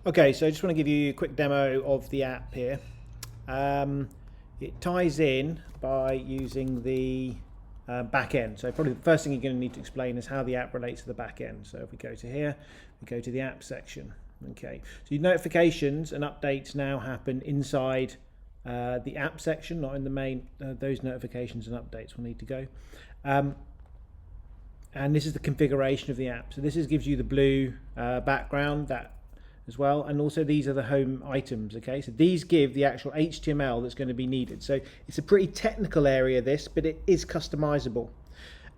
Okay, so I just want to give you a quick demo of the app here. It ties in by using the back end. So probably the first thing you're going to need to explain is how the app relates to the back end. So if we go to here, we go to the app section. Okay, so your notifications and updates now happen inside the app section, not in the main. Those notifications and updates will need to go. And this is the configuration of the app. So this gives you the blue background that as well, and also these are the home items. Okay, so these give the actual HTML that's going to be needed. So it's a pretty technical area, this, but it is customizable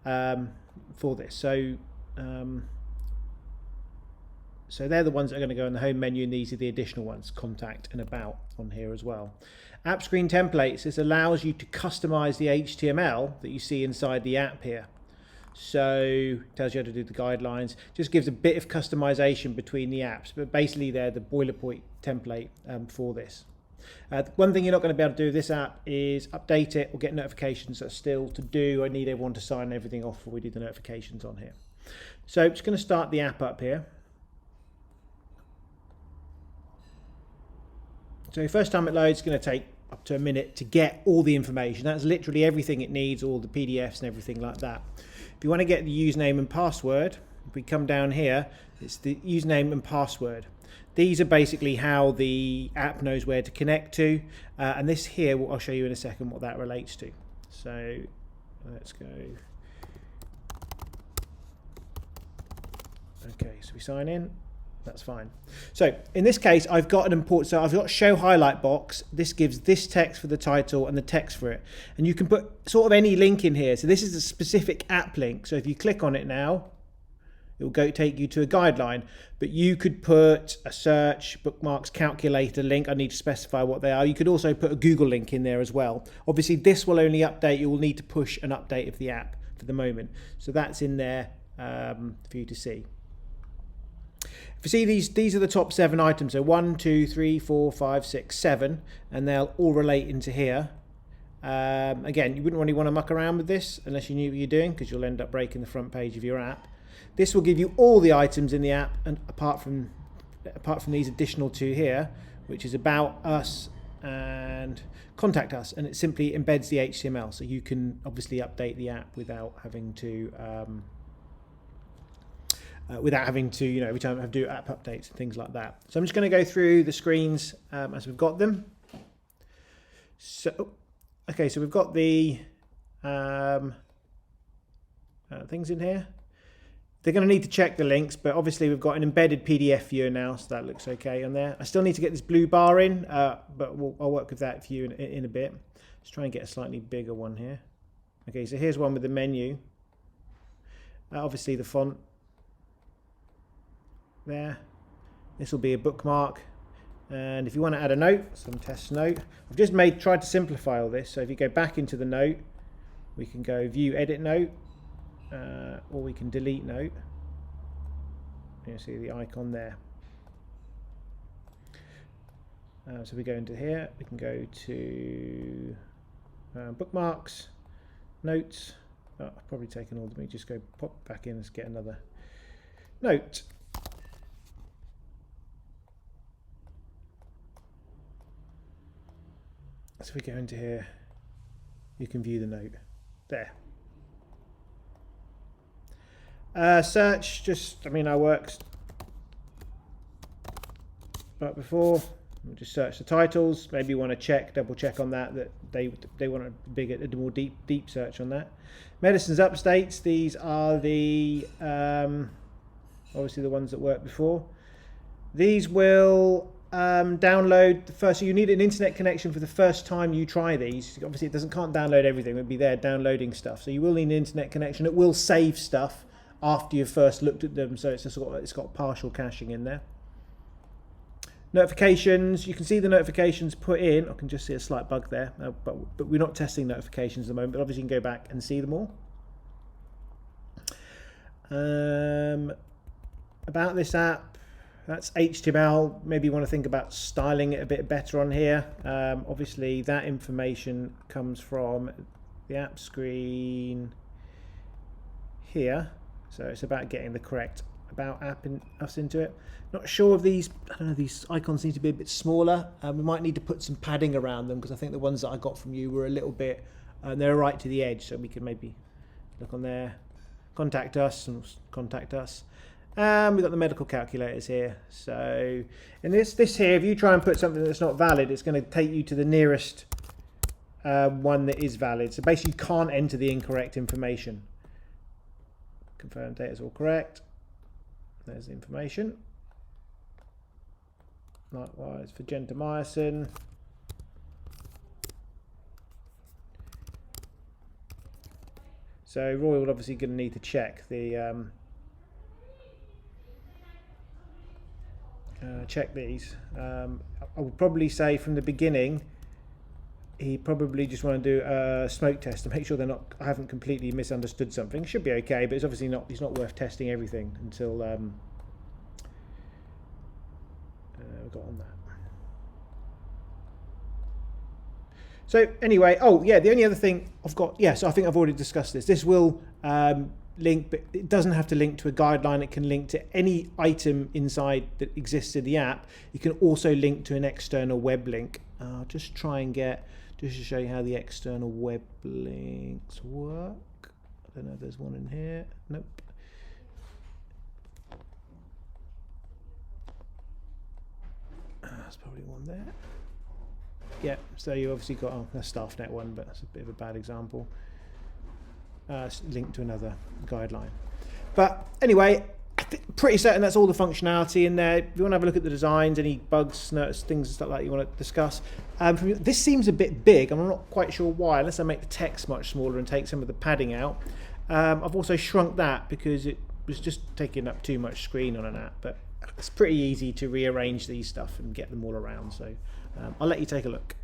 for this. So so they're the ones that are going to go in the home menu, and these are the additional ones, contact and about, on here as well. App screen templates, this allows you to customize the HTML that you see inside the app here. So tells you how to do the guidelines, just gives a bit of customization between the apps, but basically they're the boilerplate template for this. One thing you're not going to be able to do with this app is update it or get notifications. That's still to do. I need everyone to sign everything off before we do the notifications on here. So I'm just going to start the app up here. So first time it loads, it's going to take up to a minute to get all the information. That's literally everything it needs, all the PDFs and everything like that. If you want to get the username and password, if we come down here, it's the username and password. These are basically how the app knows where to connect to, and this here, I'll show you in a second what that relates to. So let's go. Okay, so we sign in. That's fine. So in this case, I've got an import. So I've got show highlight box. This gives this text for the title and the text for it. And you can put sort of any link in here. So this is a specific app link. So if you click on it now, it will take you to a guideline. But you could put a search, bookmarks, calculator link. I need to specify what they are. You could also put a Google link in there as well. Obviously, this will only update. You will need to push an update of the app for the moment. So that's in there for you to see. If you see these are the top 7 items. So 1, 2, 3, 4, 5, 6, 7, and they'll all relate into here. Again, you wouldn't really want to muck around with this unless you knew what you're doing, because you'll end up breaking the front page of your app. This will give you all the items in the app, and apart from these additional 2 here, which is about us and contact us, and it simply embeds the HTML, so you can obviously update the app without having to every time I have to do app updates and things like that. So I'm just going to go through the screens as we've got them. So, okay, so we've got the things in here. They're going to need to check the links, but obviously we've got an embedded PDF viewer now, so that looks okay on there. I still need to get this blue bar in, but I'll work with that for you in a bit. Let's try and get a slightly bigger one here. Okay, so here's one with the menu. Obviously the font there. This will be a bookmark, and if you want to add a note, some test note, I've just tried to simplify all this. So if you go back into the note, we can go view edit note, or we can delete note. You see the icon there. So we go into here, we can go to bookmarks, notes. I've probably taken all of them. Just go pop back in and get another note. So we go into here, you can view the note there. Search, I worked but before. We'll just search the titles. Maybe you want to double check on that they want a more deep search on that. Medicines updates. These are the obviously the ones that worked before. These will download the first. So you need an internet connection for the first time you try these. Obviously, can't download everything. It would be there downloading stuff. So you will need an internet connection. It will save stuff after you've first looked at them. So it's got partial caching in there. Notifications. You can see the notifications put in. I can just see a slight bug there, but we're not testing notifications at the moment. But obviously, you can go back and see them all. About this app. That's HTML. Maybe you want to think about styling it a bit better on here. Obviously, that information comes from the app screen here. So it's about getting the correct about app in us into it. Not sure of these. I don't know. These icons need to be a bit smaller. We might need to put some padding around them because I think the ones that I got from you were a little bit. They're right to the edge, so we can maybe look on there. Contact us and contact us. We've got the medical calculators here. So in this here, if you try and put something that's not valid, it's going to take you to the nearest one that is valid. So basically, you can't enter the incorrect information. Confirm data is all correct. There's the information. Likewise for gentamicin. So Roy will obviously going to need to check the check these. I would probably say from the beginning he probably just want to do a smoke test to make sure they're not. I haven't completely misunderstood something. Should be okay, but it's obviously not. It's not worth testing everything until we got on that. So anyway, oh yeah, the only other thing I've got, so I think I've already discussed this. This will link, but it doesn't have to link to a guideline. It can link to any item inside that exists in the app. You can also link to an external web link. I'll just try and just to show you how the external web links work. I don't know if there's one in here. Nope. There's probably one there. Yeah, so you obviously got a StaffNet one, but that's a bit of a bad example. It's linked to another guideline. But anyway, pretty certain that's all the functionality in there. If you want to have a look at the designs, any bugs, notes, things and stuff like that you want to discuss. This seems a bit big, and I'm not quite sure why, unless I make the text much smaller and take some of the padding out. I've also shrunk that because it was just taking up too much screen on an app, but it's pretty easy to rearrange these stuff and get them all around. So I'll let you take a look.